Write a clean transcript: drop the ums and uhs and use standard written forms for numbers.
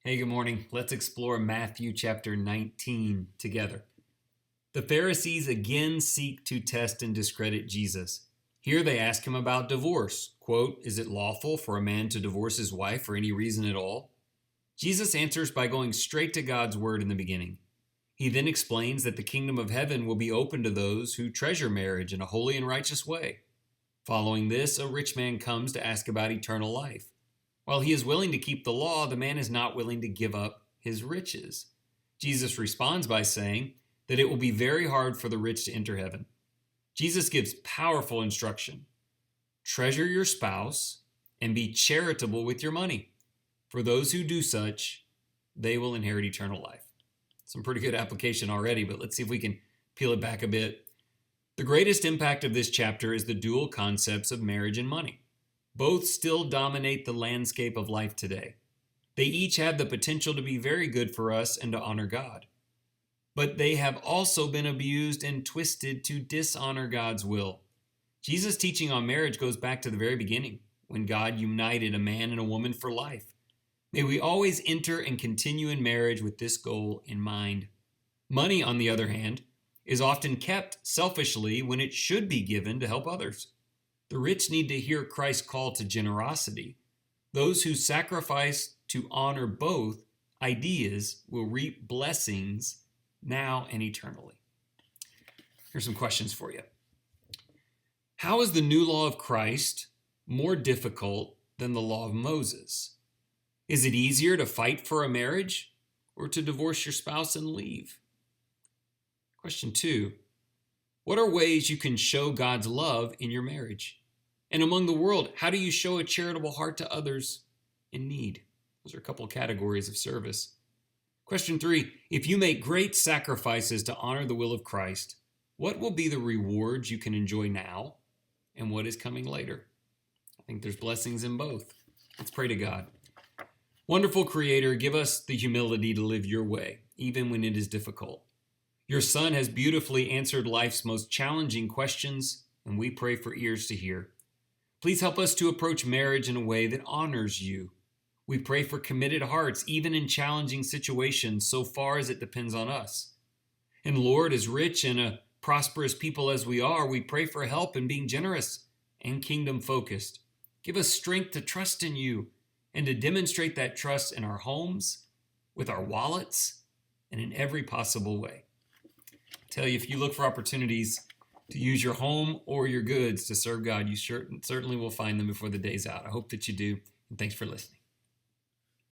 Hey, good morning. Let's explore Matthew chapter 19 together. The Pharisees again seek to test and discredit Jesus. Here they ask him about divorce. Quote, "Is it lawful for a man to divorce his wife for any reason at all?" Jesus answers by going straight to God's word in the beginning. He then explains that the kingdom of heaven will be open to those who treasure marriage in a holy and righteous way. Following this, a rich man comes to ask about eternal life. While he is willing to keep the law, the man is not willing to give up his riches. Jesus responds by saying that it will be very hard for the rich to enter heaven. Jesus gives powerful instruction. Treasure your spouse and be charitable with your money. For those who do such, they will inherit eternal life. Some pretty good application already, but let's see if we can peel it back a bit. The greatest impact of this chapter is the dual concepts of marriage and money. Both still dominate the landscape of life today. They each have the potential to be very good for us and to honor God. But they have also been abused and twisted to dishonor God's will. Jesus' teaching on marriage goes back to the very beginning, when God united a man and a woman for life. May we always enter and continue in marriage with this goal in mind. Money, on the other hand, is often kept selfishly when it should be given to help others. The rich need to hear Christ's call to generosity. Those who sacrifice to honor both ideas will reap blessings now and eternally. Here's some questions for you. How is the new law of Christ more difficult than the law of Moses? Is it easier to fight for a marriage or to divorce your spouse and leave? Question 2. What are ways you can show God's love in your marriage? And among the world, how do you show a charitable heart to others in need? Those are a couple of categories of service. Question 3. If you make great sacrifices to honor the will of Christ, what will be the rewards you can enjoy now and what is coming later? I think there's blessings in both. Let's pray to God. Wonderful Creator, give us the humility to live your way, even when it is difficult. Your Son has beautifully answered life's most challenging questions, and we pray for ears to hear. Please help us to approach marriage in a way that honors you. We pray for committed hearts, even in challenging situations, so far as it depends on us. And Lord, as rich and a prosperous people as we are, we pray for help in being generous and kingdom-focused. Give us strength to trust in you and to demonstrate that trust in our homes, with our wallets, and in every possible way. I tell you, if you look for opportunities to use your home or your goods to serve God, you certainly will find them before the day's out. I hope that you do, and thanks for listening.